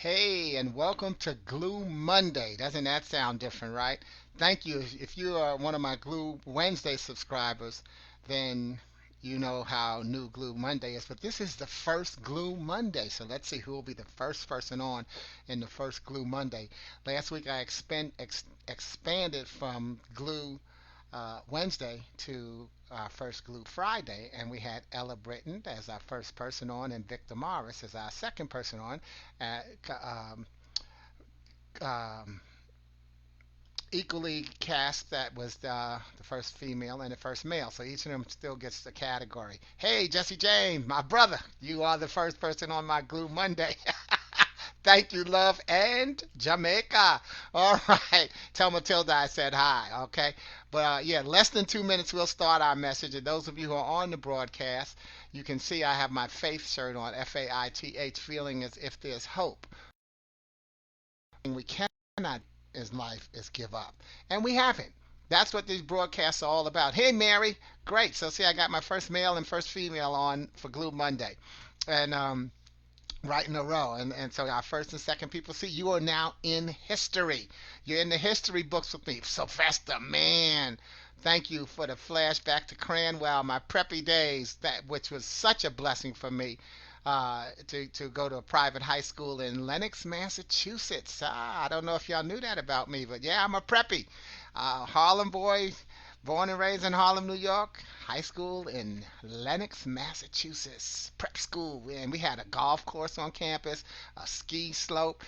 Hey, and welcome to Glue Monday. Doesn't that sound different, right? Thank you. If you are one of my Glue Wednesday subscribers, then you know how new Glue Monday is. But this is the first Glue Monday. So let's see who will be the first person on in the first Glue Monday. Last week I expanded from Glue Wednesday to our first Glue Friday, and we had Ella Britton as our first person on, and Victor Morris as our second person on. Uh, um, um, Equally cast, that was the first female and the first male, so each of them still gets the category. Hey, Jesse James, my brother, you are the first person on my Glue Monday. Thank you, love, and Jamaica. All right. Tell Matilda I said hi, okay? But yeah, less than 2 minutes, we'll start our message. And those of you who are on the broadcast, you can see I have my faith shirt on, Faith, feeling as if there's hope. We cannot in life is give up. And we haven't. That's what these broadcasts are all about. Hey, Mary. Great. So, see, I got my first male and first female on for Glue Monday. And right in a row. And so our first and second people, see, you are now in history. You're in the history books with me. Sylvester, man. Thank you for the flashback to Cranwell, my preppy days, that which was such a blessing for me. To go to a private high school in Lenox, Massachusetts. I don't know if y'all knew that about me, but yeah, I'm a preppy. Harlem boy, born and raised in Harlem, New York. High school in Lenox, Massachusetts. Prep school. And we had a golf course on campus, a ski slope.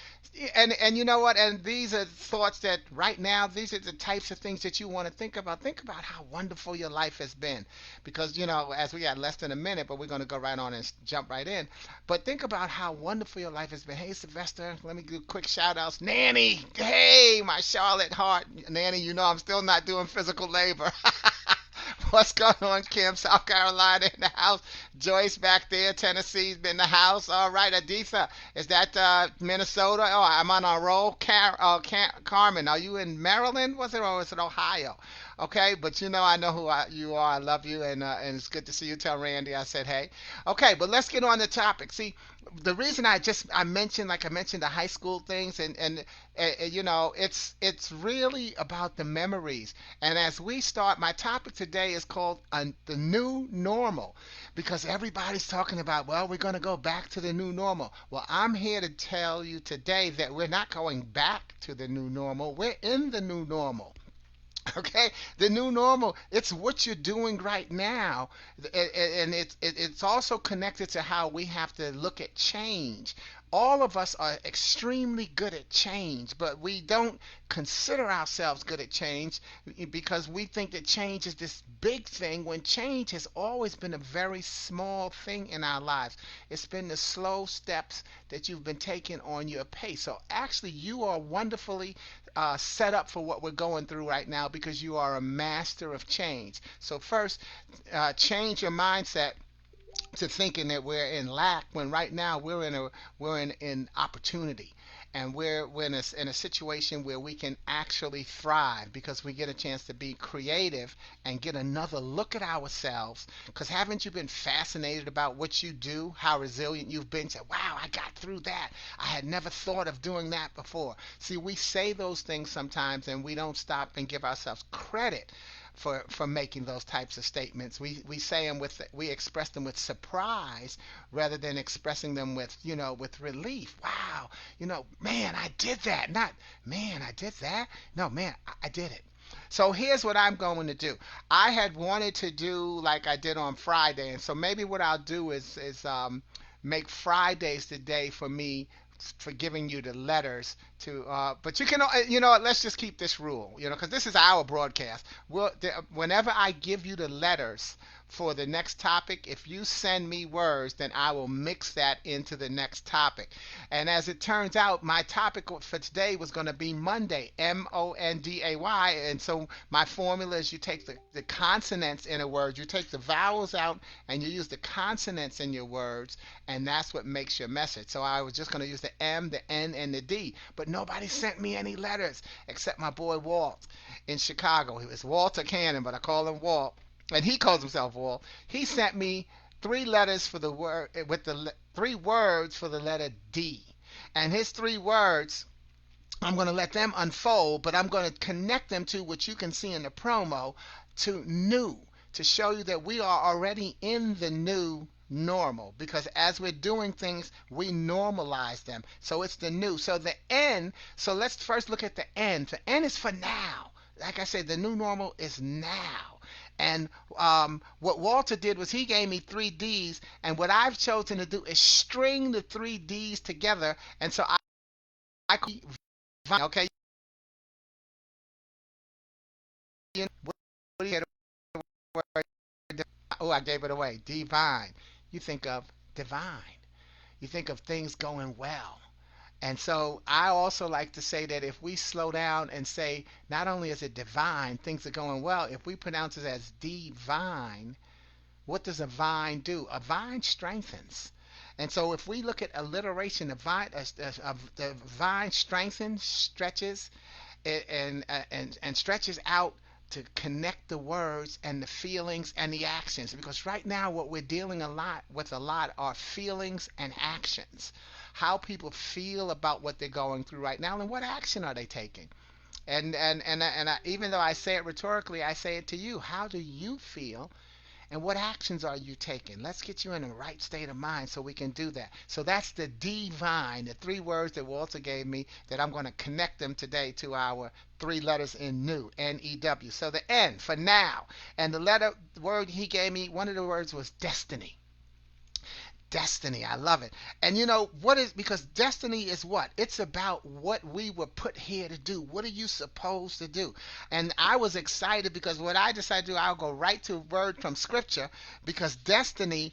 And you know what? And these are thoughts that right now, these are the types of things that you want to think about. Think about how wonderful your life has been. Because, as we got less than a minute, but we're going to go right on and jump right in. But think about how wonderful your life has been. Hey, Sylvester, let me do quick shout outs. Nanny, hey, my Charlotte Hart. Nanny, I'm still not doing physical labor. What's going on, Kim? South Carolina in the house. Joyce back there, Tennessee's in the house. All right, Aditha, is that Minnesota? Oh, I'm on a roll. Carmen, are you in Maryland? Was it, or was it Ohio? Okay, but I know you are. I love you, and it's good to see you. Tell Randy I said hey. Okay, but let's get on the topic. See, the reason I mentioned, like I mentioned, the high school things, and it's really about the memories. And as we start, my topic today is called the new normal, because everybody's talking about, well, we're going to go back to the new normal. Well, I'm here to tell you today that we're not going back to the new normal. We're in the new normal. Okay, the new normal, it's what you're doing right now, and it's also connected to how we have to look at change. All of us are extremely good at change, but we don't consider ourselves good at change because we think that change is this big thing, when change has always been a very small thing in our lives. It's been the slow steps that you've been taking on your pace. So actually, you are wonderfully set up for what we're going through right now, because you are a master of change. So first, change your mindset to thinking that we're in lack, when right now we're in opportunity, and we're in a situation where we can actually thrive, because we get a chance to be creative and get another look at ourselves. Because haven't you been fascinated about what you do, how resilient you've been? Say, wow, I got through that. I had never thought of doing that before. See, we say those things sometimes, and we don't stop and give ourselves credit for making those types of statements. We say them we express them with surprise, rather than expressing them with with relief. Wow, man, I did that. Not, man, I did that. No, man, I did it. So here's what I'm going to do. I had wanted to do like I did on Friday, and so maybe what I'll do is make Fridays the day for me for giving you the letters to but you can let's just keep this rule, because this is our broadcast. Whenever I give you the letters for the next topic, if you send me words, then I will mix that into the next topic. And as it turns out, my topic for today was going to be Monday, Monday. And so my formula is, you take the consonants in a word, you take the vowels out, and you use the consonants in your words, and that's what makes your message. So I was just going to use the M, the N, and the D. But nobody sent me any letters except my boy Walt in Chicago. He was Walter Cannon, but I call him Walt, and he calls himself Walt. He sent me three letters for the word, with the three words for the letter D. And his three words, I'm going to let them unfold, but I'm going to connect them to what you can see in the promo, to new, to show you that we are already in the new normal, because as we're doing things, we normalize them. So it's the new. So the N, so let's first look at the N. The N is for now. Like I said, the new normal is now. And what Walter did was he gave me three D's, and what I've chosen to do is string the three D's together. And so I okay. What do you Oh, I gave it away. Divine. You think of divine. You think of things going well. And so I also like to say that if we slow down and say, not only is it divine, things are going well, if we pronounce it as divine, what does a vine do? A vine strengthens. And so if we look at alliteration, the vine strengthens, stretches, and stretches out to connect the words and the feelings and the actions, because right now what we're dealing a lot are feelings and actions, how people feel about what they're going through right now and what action are they taking. Even though I say it rhetorically, I say it to you. How do you feel, and what actions are you taking? Let's get you in the right state of mind so we can do that. So that's the divine, the three words that Walter gave me, that I'm going to connect them today to our three letters in new, N-E-W. So the N for now, and the word he gave me, one of the words was destiny. Destiny, I love it. And you know what is, because destiny is what? It's about what we were put here to do. What are you supposed to do? And I was excited because what I decided to do, I'll go right to a word from scripture, because destiny,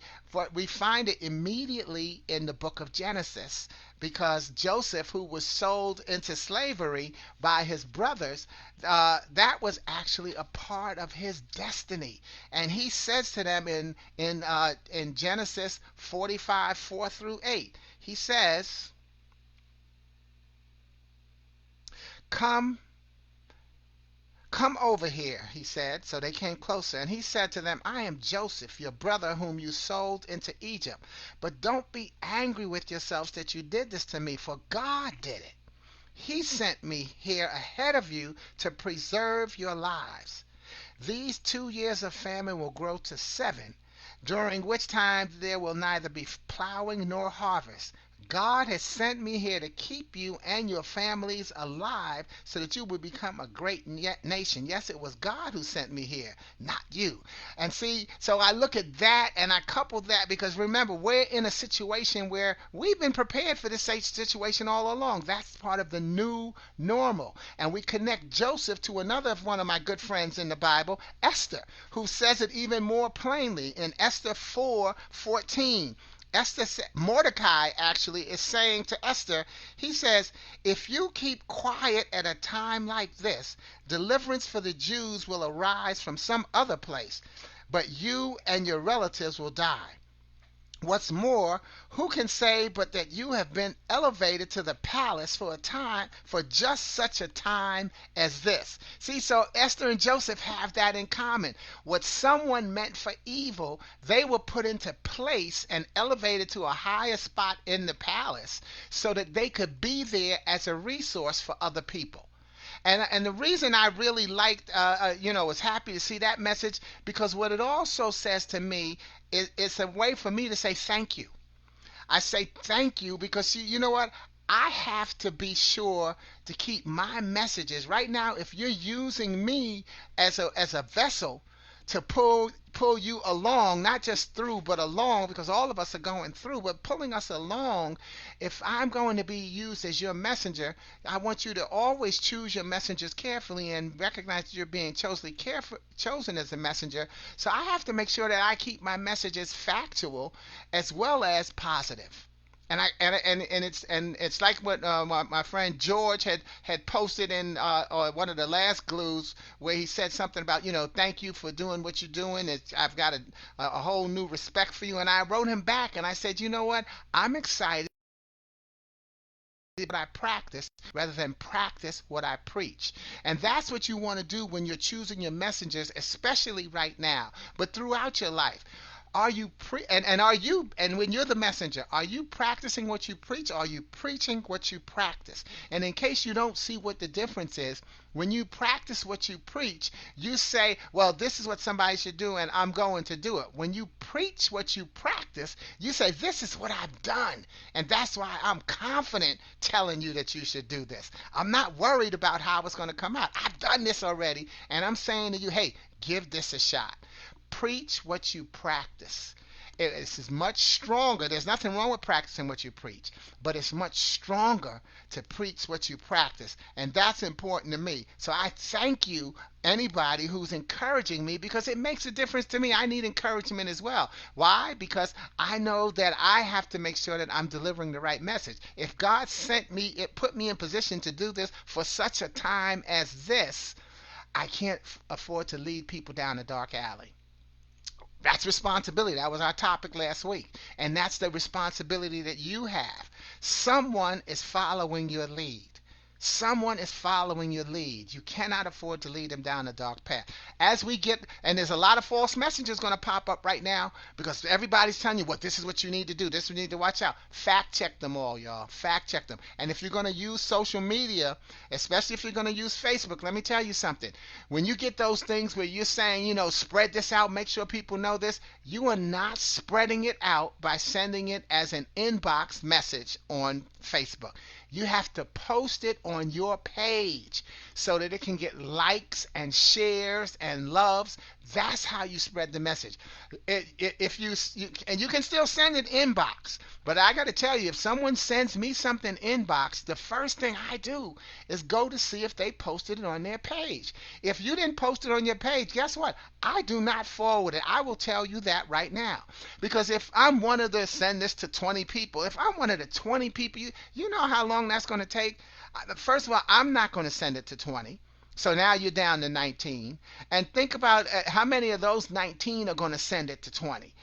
we find it immediately in the book of Genesis, because Joseph, who was sold into slavery by his brothers, that was actually a part of his destiny. And he says to them in Genesis 45, 4 through 8, he says, come Come over here, he said. So they came closer, and he said to them, I am Joseph, your brother, whom you sold into Egypt. But don't be angry with yourselves that you did this to me, for God did it. He sent me here ahead of you to preserve your lives. These 2 years of famine will grow to 7, during which time there will neither be plowing nor harvest. God has sent me here to keep you and your families alive so that you will become a great nation. Yes, it was God who sent me here, not you. And see, so I look at that and I couple that, because remember, we're in a situation where we've been prepared for this situation all along. That's part of the new normal. And we connect Joseph to another one of my good friends in the Bible, Esther, who says it even more plainly in Esther 4:14. Mordecai actually is saying to Esther, he says, if you keep quiet at a time like this, deliverance for the Jews will arise from some other place, but you and your relatives will die. What's more, who can say but that you have been elevated to the palace for a time, for just such a time as this? See, so Esther and Joseph have that in common. What someone meant for evil, they were put into place and elevated to a higher spot in the palace so that they could be there as a resource for other people. And the reason I really liked, was happy to see that message, because what it also says to me is it's a way for me to say thank you. I say thank you because you know what? I have to be sure to keep my messages. Right now, if you're using me as a vessel to pull you along, not just through, but along, because all of us are going through, but pulling us along, if I'm going to be used as your messenger, I want you to always choose your messengers carefully and recognize that you're being chosen as a messenger. So I have to make sure that I keep my messages factual as well as positive. And it's like what my friend George had posted in one of the last glues, where he said something about, thank you for doing what you're doing. I've got a whole new respect for you. And I wrote him back and I said, you know what? I'm excited what I practice rather than practice what I preach. And that's what you want to do when you're choosing your messengers, especially right now, but throughout your life. Are you and are you, and when you're the messenger, are you practicing what you preach, or are you preaching what you practice? And in case you don't see what the difference is, when you practice what you preach, you say, well, this is what somebody should do and I'm going to do it. When you preach what you practice, you say, this is what I've done, and that's why I'm confident telling you that you should do this. I'm not worried about how it's going to come out. I've done this already, and I'm saying to you, hey, give this a shot. Preach what you practice. It's much stronger. There's nothing wrong with practicing what you preach, but it's much stronger to preach what you practice. And that's important to me. So I thank you, anybody who's encouraging me, because it makes a difference to me. I need encouragement as well. Why? Because I know that I have to make sure that I'm delivering the right message. If God sent me, it put me in position to do this for such a time as this, I can't afford to lead people down a dark alley. That's responsibility. That was our topic last week. And that's the responsibility that you have. Someone is following your lead. Someone is following your lead. You cannot afford to lead them down a dark path. As we get, and there's a lot of false messages going to pop up right now because everybody's telling you, what, this is what you need to do. This you need to watch out. Fact check them all, y'all. Fact check them. And if you're going to use social media, especially if you're going to use Facebook, let me tell you something. When you get those things where you're saying, spread this out, make sure people know this, you are not spreading it out by sending it as an inbox message on Facebook. You have to post it on your page so that it can get likes and shares and loves. That's how you spread the message. If you and you can still send it inbox, but I got to tell you, if someone sends me something inbox, the first thing I do is go to see if they posted it on their page. If you didn't post it on your page, guess what? I do not forward it. I will tell you that right now. Because if I'm one of the send this to 20 people, if I'm one of the 20 people, you know how long that's going to take? First of all, I'm not going to send it to 20. So now you're down to 19. And think about how many of those 19 are going to send it to 20.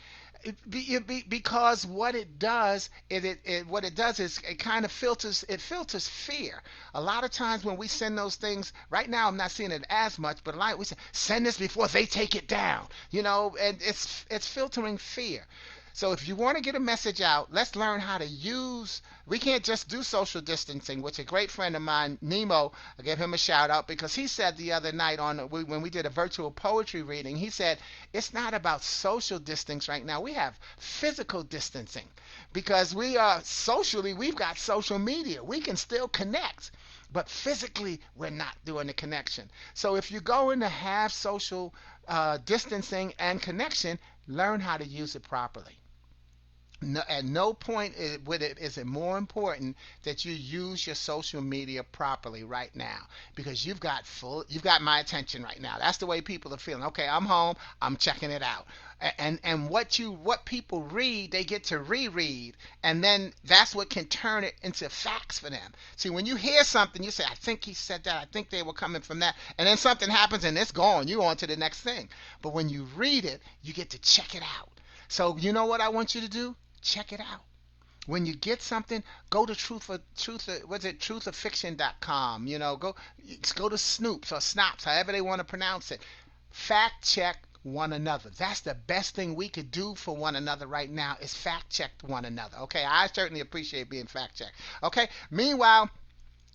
Because what it does is it kind of filters fear. A lot of times when we send those things, right now I'm not seeing it as much, but like we say, send this before they take it down, and it's filtering fear. So if you want to get a message out, let's learn how to use. We can't just do social distancing, which a great friend of mine, Nemo, I give him a shout out because he said the other night when we did a virtual poetry reading, he said it's not about social distance right now. We have physical distancing because we are socially, we've got social media. We can still connect, but physically we're not doing the connection. So if you're going to have social distancing and connection, learn how to use it properly. No, at no point is it more important that you use your social media properly right now, because you've got my attention right now. That's the way people are feeling. Okay, I'm home, I'm checking it out. And what people read, they get to reread, and then that's what can turn it into facts for them. See, when you hear something, you say, I think he said that, I think they were coming from that, and then something happens and it's gone, you're on to the next thing. But when you read it, you get to check it out. So you know what I want you to do? Check it out. When you get something, go to truthoffiction.com. Go to Snoops or Snops, however they want to pronounce it. Fact check one another. That's the best thing we could do for one another right now, is fact check one another. Okay, I certainly appreciate being fact checked. Okay, meanwhile,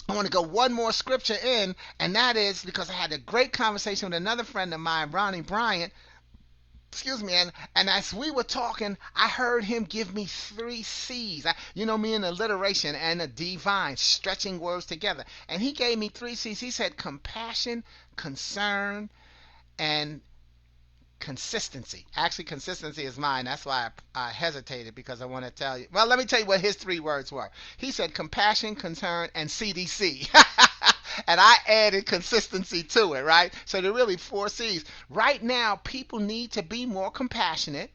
I want to go one more scripture in, and that is because I had a great conversation with another friend of mine, Ronnie Bryant. Excuse me, and as we were talking, I heard him give me 3 C's. Me in alliteration and a divine, stretching words together. And he gave me 3 C's. He said compassion, concern, and consistency. Actually, consistency is mine. That's why I hesitated, because I want to tell you. Well, let me tell you what his 3 words were. He said compassion, concern, and CDC. And I added consistency to it, right? So there are really 4 C's. Right now, people need to be more compassionate.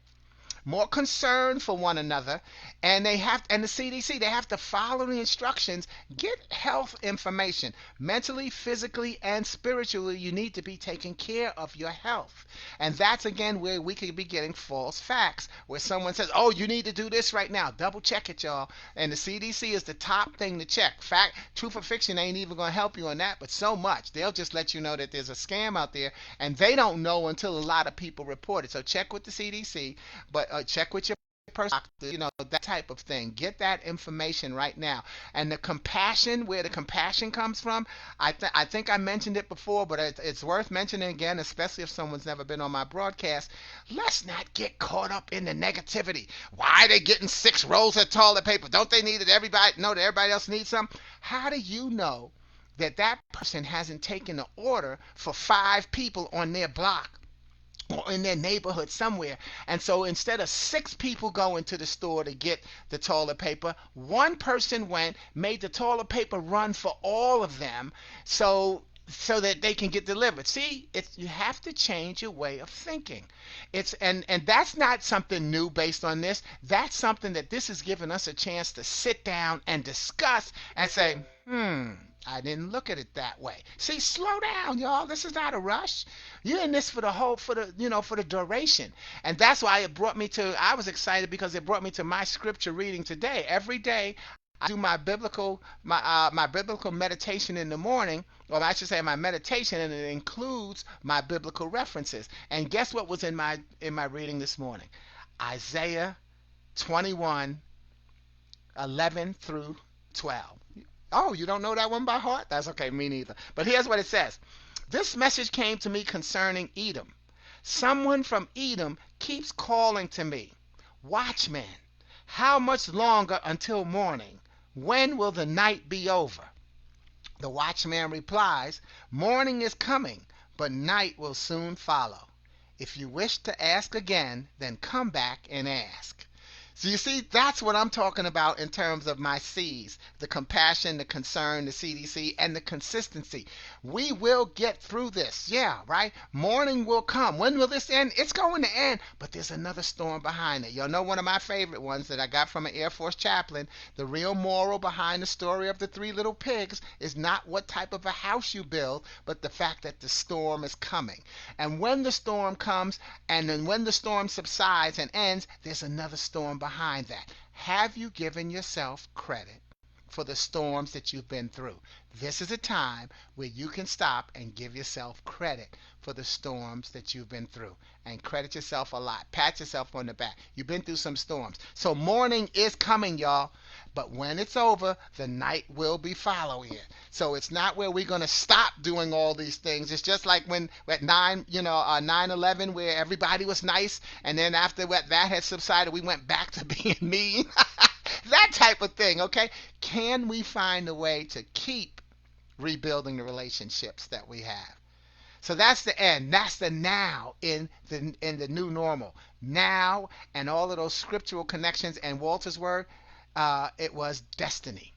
more concern for one another, and the CDC, they have to follow the instructions. Get health information. Mentally, physically, and spiritually, you need to be taking care of your health. And that's again where we could be getting false facts, where someone says, oh, you need to do this right now. Double check it, y'all. And the CDC is the top thing to check. Fact, truth or fiction ain't even going to help you on that, but so much. They'll just let you know that there's a scam out there, and they don't know until a lot of people report it. So check with the CDC, but check with your person, that type of thing. Get that information right now. And the compassion, where the compassion comes from, I think I mentioned it before, but it's worth mentioning again, especially if someone's never been on my broadcast. Let's not get caught up in the negativity. Why are they getting 6 rolls of toilet paper? Don't they need it? Everybody know that everybody else needs some. How do you know that that person hasn't taken the order for 5 people on their block or in their neighborhood somewhere? And so instead of 6 people going to the store to get the toilet paper, one person went, made the toilet paper run for all of them, so that they can get delivered. See, you have to change your way of thinking. And that's not something new based on this. That's something that this has given us a chance to sit down and discuss and say, I didn't look at it that way. See, slow down, y'all. This is not a rush. You're in this for the duration. And that's why I was excited because it brought me to my scripture reading today. Every day I do my biblical meditation in the morning, or I should say my meditation, and it includes my biblical references. And guess what was in my reading this morning? Isaiah 21:11 through 12. Oh, you don't know that one by heart? That's okay, me neither. But here's what it says. This message came to me concerning Edom. Someone from Edom keeps calling to me, Watchman, how much longer until morning? When will the night be over? The watchman replies, Morning is coming, but night will soon follow. If you wish to ask again, then come back and ask. So you see, that's what I'm talking about in terms of my C's: the compassion, the concern, the CDC, and the consistency. We will get through this. Yeah, right? Morning will come. When will this end? It's going to end, but there's another storm behind it. Y'all know one of my favorite ones that I got from an Air Force chaplain. The real moral behind the story of the 3 little pigs is not what type of a house you build, but the fact that the storm is coming. And when the storm comes, and then when the storm subsides and ends, there's another storm behind that. Have you given yourself credit for the storms that you've been through? This is a time where you can stop and give yourself credit for the storms that you've been through, and credit yourself a lot. Pat yourself on the back. You've been through some storms. So morning is coming, y'all. But when it's over, the night will be following it. So it's not where we're going to stop doing all these things. It's just like when at 9/11, where everybody was nice, and then after that had subsided, we went back to being mean. That type of thing, okay? Can we find a way to keep rebuilding the relationships that we have? So that's the end. That's the now in the new normal. Now, and all of those scriptural connections, and Walter's word, it was destiny.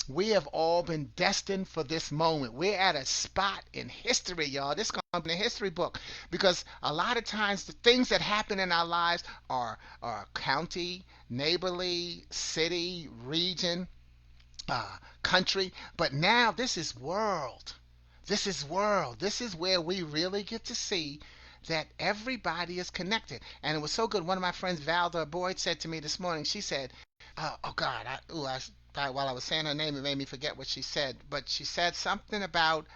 We have all been destined for this moment. We're at a spot in history, y'all. This comes in a history book, because a lot of times the things that happen in our lives are county, neighborly, city, region, country. But now this is world. This is world. This is where we really get to see that everybody is connected. And it was so good. One of my friends, Valda Boyd, said to me this morning, she said, oh God, while I was saying her name, it made me forget what she said. But she said something about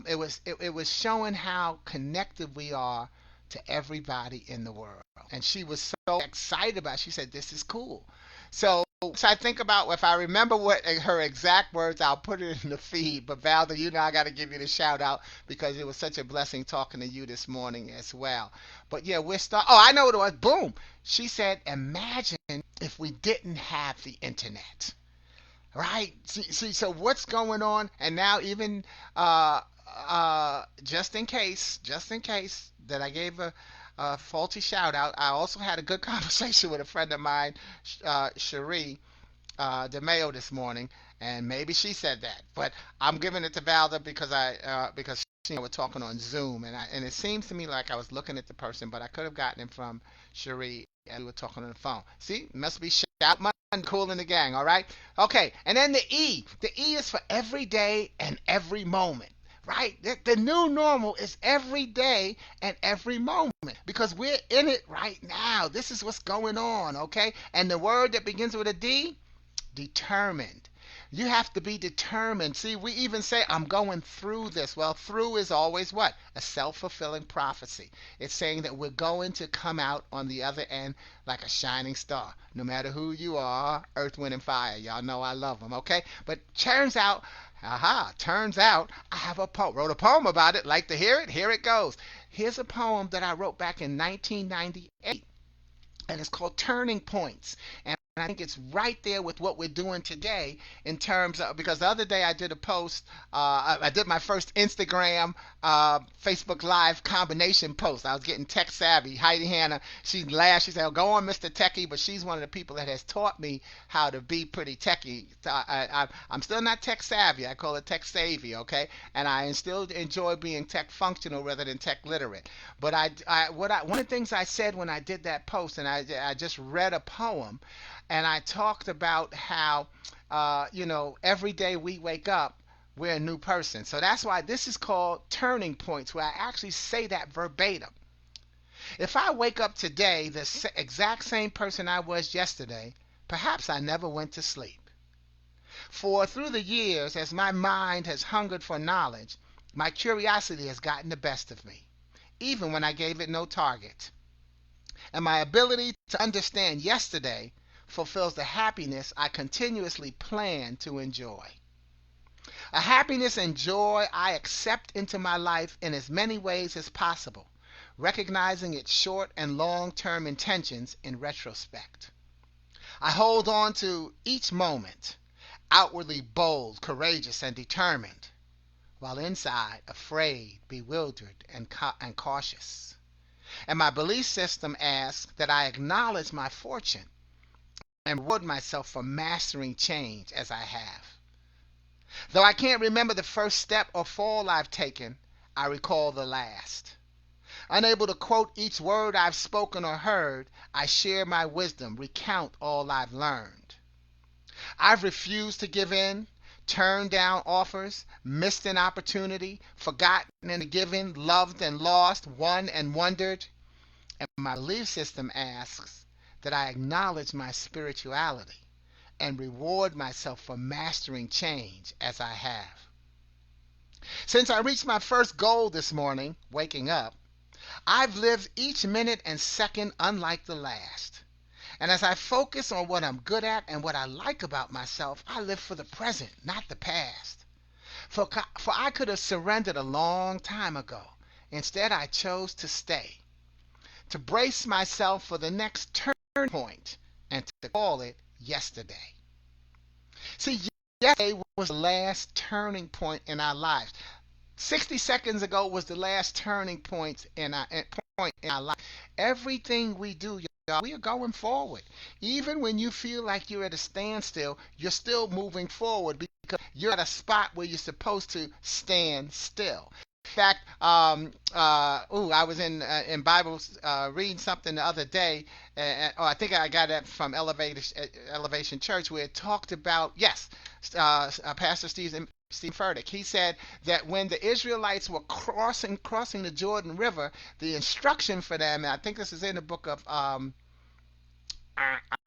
it was showing how connected we are to everybody in the world. And she was so excited about it. She said, this is cool. So I think about, if I remember what her exact words, I'll put it in the feed. But Valda, I got to give you the shout out, because it was such a blessing talking to you this morning as well. But yeah, I know what it was. Boom. She said, imagine if we didn't have the internet. Right? See, so what's going on? And now even just in case that I gave a faulty shout out, I also had a good conversation with a friend of mine, Cherie DeMayo, this morning, and maybe she said that, but I'm giving it to Valda because she were talking on Zoom, and it seems to me like I was looking at the person, but I could have gotten it from Cherie. And we were talking on the phone. See, must be shout Monday, cool in the gang. All right. Okay. And then the E. The E is for every day and every moment. Right? The new normal is every day and every moment because we're in it right now. This is what's going on. Okay. And the word that begins with a D, determined. You have to be determined. See, we even say, I'm going through this. Well, through is always what? A self fulfilling prophecy. It's saying that we're going to come out on the other end like a shining star. No matter who you are, earth, wind, and fire. Y'all know I love them, okay? But turns out I have a poem. Wrote a poem about it. Like to hear it? Here it goes. Here's a poem that I wrote back in 1998. And it's called Turning Points. And I think it's right there with what we're doing today in terms of, because the other day I did a post, I did my first Instagram, Facebook Live combination post. I was getting tech savvy. Heidi Hanna, she laughed. She said, oh, go on, Mr. Techie, but she's one of the people that has taught me how to be pretty techie. So I'm still not tech savvy. I call it tech savvy, okay? And I still enjoy being tech functional rather than tech literate. But one of the things I said when I did that post, and I just read a poem, and I talked about how, every day we wake up, we're a new person. So that's why this is called Turning Points, where I actually say that verbatim. If I wake up today the exact same person I was yesterday, perhaps I never went to sleep. For through the years, as my mind has hungered for knowledge, my curiosity has gotten the best of me, even when I gave it no target. And my ability to understand yesterday fulfills the happiness I continuously plan to enjoy. A happiness and joy I accept into my life in as many ways as possible, recognizing its short and long-term intentions in retrospect. I hold on to each moment, outwardly bold, courageous, and determined, while inside afraid, bewildered, and cautious. And my belief system asks that I acknowledge my fortune and reward myself for mastering change as I have. Though I can't remember the first step or fall I've taken, I recall the last. Unable to quote each word I've spoken or heard, I share my wisdom, recount all I've learned. I've refused to give in, turned down offers, missed an opportunity, forgotten and given, loved and lost, won and wondered. And my belief system asks that I acknowledge my spirituality and reward myself for mastering change as I have. Since I reached my first goal this morning, waking up, I've lived each minute and second unlike the last. And as I focus on what I'm good at and what I like about myself, I live for the present, not the past. For I could have surrendered a long time ago. Instead, I chose to stay, to brace myself for the next turn point, and to call it yesterday. See, yesterday was the last turning point in our lives. 60 seconds ago was the last turning point in our life. Everything we do, y'all, we are going forward. Even when you feel like you're at a standstill, you're still moving forward because you're at a spot where you're supposed to stand still. In fact, I was in Bible reading something the other day, I think I got it from Elevation Church, where it talked about, Pastor Steve Furtick. He said that when the Israelites were crossing the Jordan River, the instruction for them, and I think this is in the book of I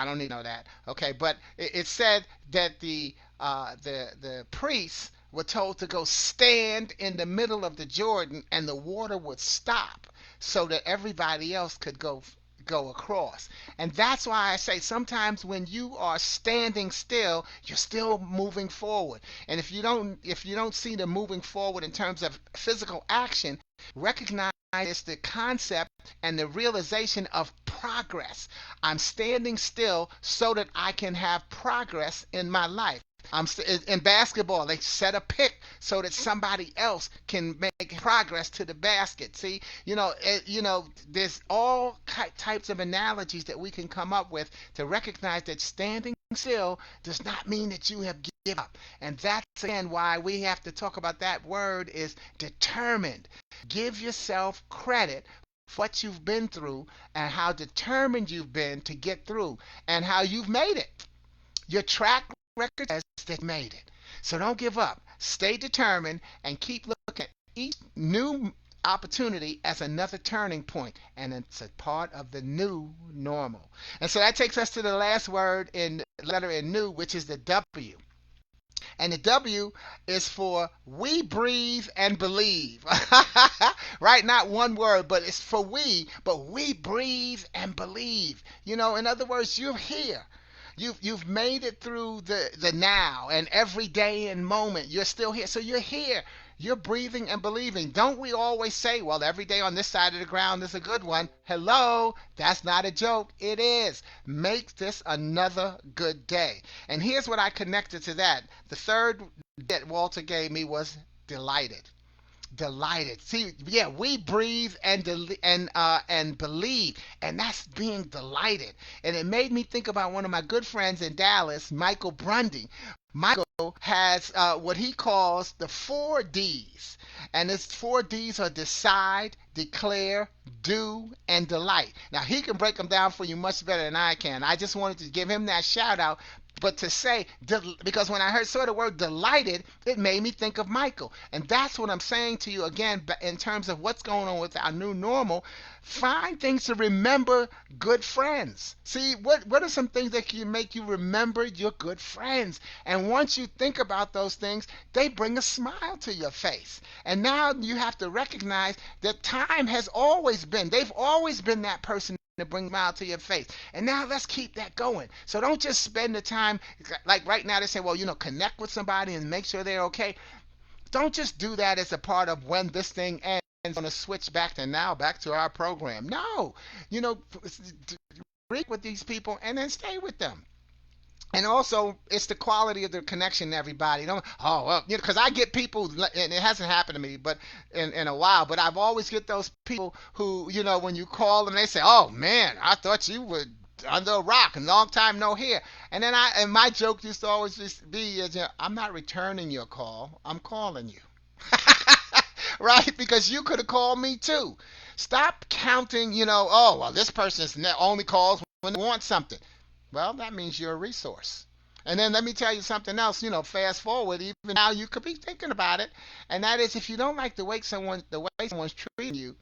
don't need to know that. Okay, but it said that the priests were told to go stand in the middle of the Jordan, and the water would stop so that everybody else could go across. And that's why I say sometimes when you are standing still, you're still moving forward. And if you don't see the moving forward in terms of physical action, recognize the concept and the realization of progress. I'm standing still so that I can have progress in my life. In basketball, they set a pick so that somebody else can make progress to the basket. See, there's all types of analogies that we can come up with to recognize that standing still does not mean that you have given up. And that's again why we have to talk about that word is determined. Give yourself credit for what you've been through and how determined you've been to get through and how you've made it. Your track record says that you made it. So don't give up. Stay determined and keep looking at each new opportunity as another turning point, and it's a part of the new normal. And so that takes us to the last word in letter in new, which is the W. And the W is for we breathe and believe. Right? Not one word, but it's for we, but we breathe and believe. In other words, you're here. You've made it through the now and every day and moment. You're still here. So you're here. You're breathing and believing. Don't we always say, well, every day on this side of the ground is a good one? Hello, that's not a joke. It is. Make this another good day. And here's what I connected to that. The third that Walter gave me was delighted. Delighted. See, yeah, we breathe and believe, and that's being delighted. And it made me think about one of my good friends in Dallas, Michael Brundy. Michael has what he calls the 4 Ds, and his 4 Ds are decide, declare, do, and delight. Now he can break them down for you much better than I can. I just wanted to give him that shout out. But to say, because when I saw the word delighted, it made me think of Michael. And that's what I'm saying to you again in terms of what's going on with our new normal. Find things to remember good friends. See, what are some things that can make you remember your good friends? And once you think about those things, they bring a smile to your face. And now you have to recognize that time has always been, they've always been that person to bring a smile to your face. And now let's keep that going. So don't just spend the time, like right now they say, well, connect with somebody and make sure they're okay. Don't just do that as a part of when this thing ends. Going to switch back to our program. No, break with these people and then stay with them. And also, it's the quality of the connection to everybody. Don't, oh, well, because I get people, and it hasn't happened to me, but in a while, but I've always get those people who, when you call them, they say, oh man, I thought you were under a rock, a long time no hear. And then my joke used to always just be, I'm not returning your call, I'm calling you. Right? Because you could have called me too. Stop counting, oh, well, this person only calls when they want something. Well, that means you're a resource. And then let me tell you something else, fast forward, even now you could be thinking about it. And that is, if you don't like the way someone's treating you,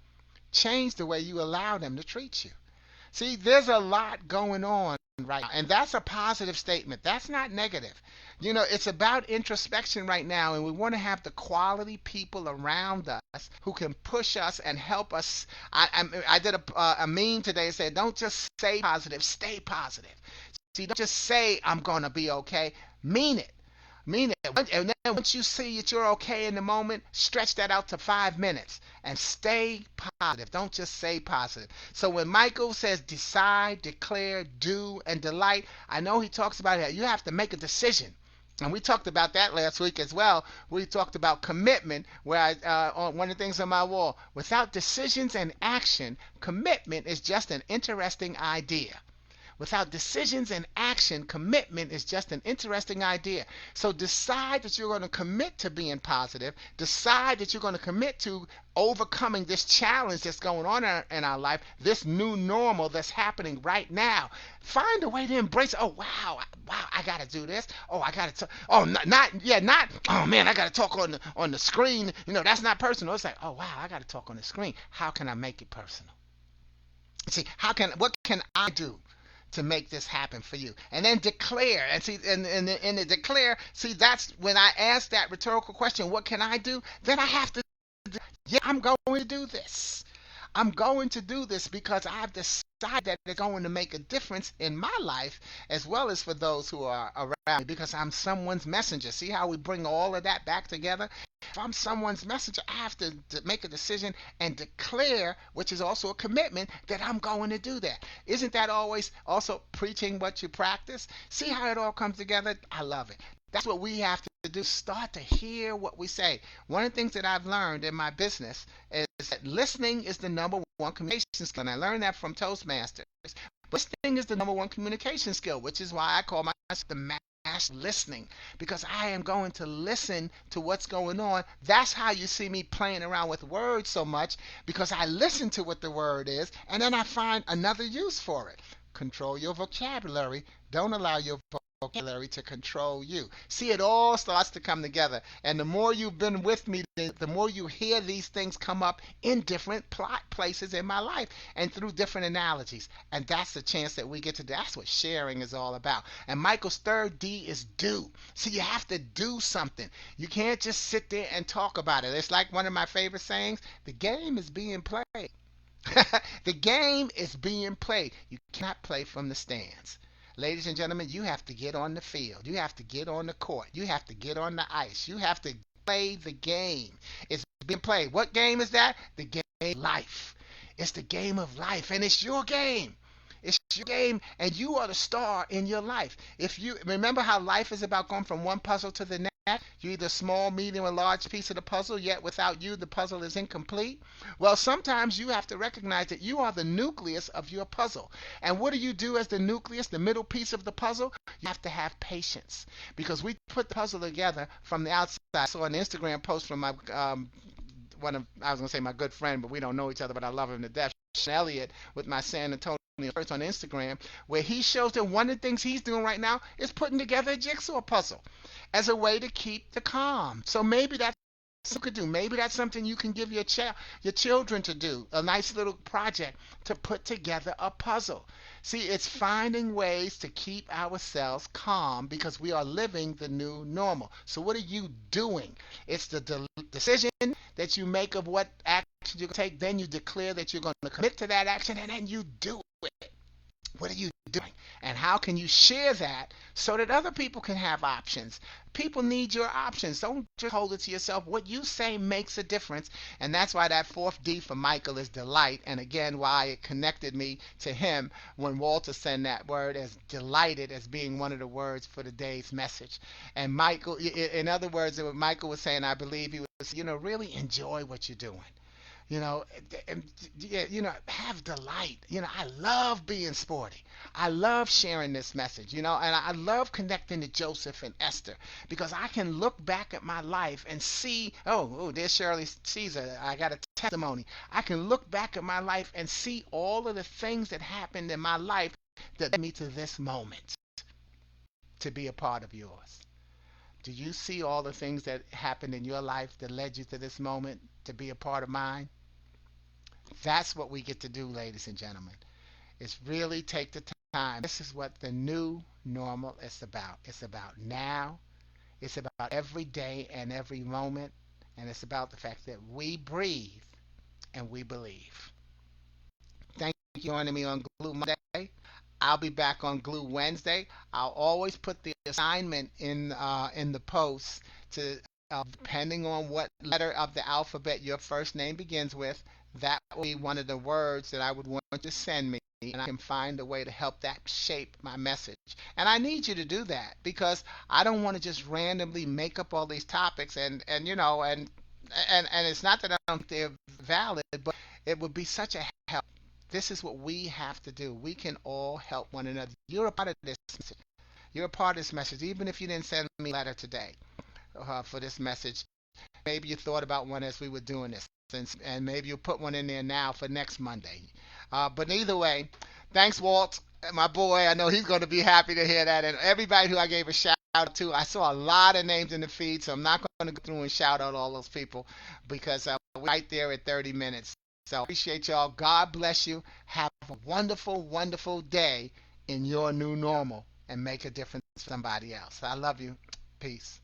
change the way you allow them to treat you. See, there's a lot going on right now, and that's a positive statement. That's not negative. It's about introspection right now, and we want to have the quality people around us who can push us and help us. I did a meme today that said, don't just say positive, stay positive. See, don't just say, I'm going to be okay. Mean it. Mean it. And then once you see that you're okay in the moment, stretch that out to 5 minutes and stay positive. Don't just say positive. So when Michael says decide, declare, do, and delight, I know he talks about that. You have to make a decision. And we talked about that last week as well. We talked about commitment, where on one of the things on my wall, without decisions and action, commitment is just an interesting idea. Without decisions and action, commitment is just an interesting idea. So decide that you're going to commit to being positive. Decide that you're going to commit to overcoming this challenge that's going on in our life, this new normal that's happening right now. Find a way to embrace, oh, wow, I got to do this. Oh, I got to, oh, oh, man, I got to talk on the screen. That's not personal. It's like, oh, wow, I got to talk on the screen. How can I make it personal? See, what can I do to make this happen for you? And then declare. And see, and the declare, see, that's when I ask that rhetorical question, what can I do? Then I have to, yeah, I'm going to do this. I'm going to do this because I've decided that it's going to make a difference in my life as well as for those who are around me, because I'm someone's messenger. See how we bring all of that back together? If I'm someone's messenger, I have to make a decision and declare, which is also a commitment, that I'm going to do that. Isn't that always also preaching what you practice? See how it all comes together? I love it. That's what we have to do. Start to hear what we say. One of the things that I've learned in my business is that listening is the number one communication skill. And I learned that from Toastmasters. Listening is the number one communication skill, which is why I call myself the master listening, because I am going to listen to what's going on. That's how you see me playing around with words so much, because I listen to what the word is and then I find another use for it. Control your vocabulary. Don't allow your vocabulary to control you. See, it all starts to come together. And the more you've been with me, the more you hear these things come up in different places in my life and through different analogies. And that's the chance that we get to do. That's what sharing is all about. And Michael's third D is do. See, you have to do something. You can't just sit there and talk about it. It's like one of my favorite sayings: the game is being played. The game is being played. You cannot play from the stands. Ladies and gentlemen, you have to get on the field. You have to get on the court. You have to get on the ice. You have to play the game. It's being played. What game is that? The game of life. It's the game of life, and it's your game. It's your game, and you are the star in your life. If you remember how life is about going from one puzzle to the next, you're either small, medium, or large piece of the puzzle, yet without you, the puzzle is incomplete. Well, sometimes you have to recognize that you are the nucleus of your puzzle. And what do you do as the nucleus, the middle piece of the puzzle? You have to have patience, because we put the puzzle together from the outside. I saw an Instagram post from my I was going to say my good friend, but we don't know each other, but I love him to death, Elliott, with my San Antonio on Instagram, where he shows that one of the things he's doing right now is putting together a jigsaw puzzle as a way to keep the calm. So maybe that's what you could do. Maybe that's something you can give your children to do, a nice little project to put together a puzzle. See, it's finding ways to keep ourselves calm, because we are living the new normal. So what are you doing? It's the decision that you make of what action you're going to take. Then you declare that you're going to commit to that action, and then you do it. What are you doing? And how can you share that so that other people can have options? People need your options. Don't just hold it to yourself. What you say makes a difference. And that's why that fourth D for Michael is delight. And again, why it connected me to him when Walter sent that word as delighted as being one of the words for the day's message. And Michael, in other words, what Michael was saying, I believe he was, really enjoy what you're doing. And, have delight. I love being sporty. I love sharing this message, and I love connecting to Joseph and Esther, because I can look back at my life and see, there's Shirley Caesar. I got a testimony. I can look back at my life and see all of the things that happened in my life that led me to this moment to be a part of yours. Do you see all the things that happened in your life that led you to this moment to be a part of mine? That's what we get to do, ladies and gentlemen. It's really take the time. This is what the new normal is about. It's about now. It's about every day and every moment. And it's about the fact that we breathe and we believe. Thank you for joining me on Glue Monday. I'll be back on Glue Wednesday. I'll always put the assignment in the post to depending on what letter of the alphabet your first name begins with. That will be one of the words that I would want you to send me, and I can find a way to help that shape my message. And I need you to do that, because I don't want to just randomly make up all these topics and it's not that I don't think they're valid, but it would be such a help. This is what we have to do. We can all help one another. You're a part of this message. You're a part of this message, even if you didn't send me a letter today for this message. Maybe you thought about one as we were doing this. And maybe you'll put one in there now for next Monday. But either way, thanks, Walt, my boy. I know he's going to be happy to hear that. And everybody who I gave a shout out to, I saw a lot of names in the feed, so I'm not going to go through and shout out all those people, because we're right there at 30 minutes. So appreciate y'all. God bless you. Have a wonderful, wonderful day in your new normal, and make a difference for somebody else. I love you. Peace.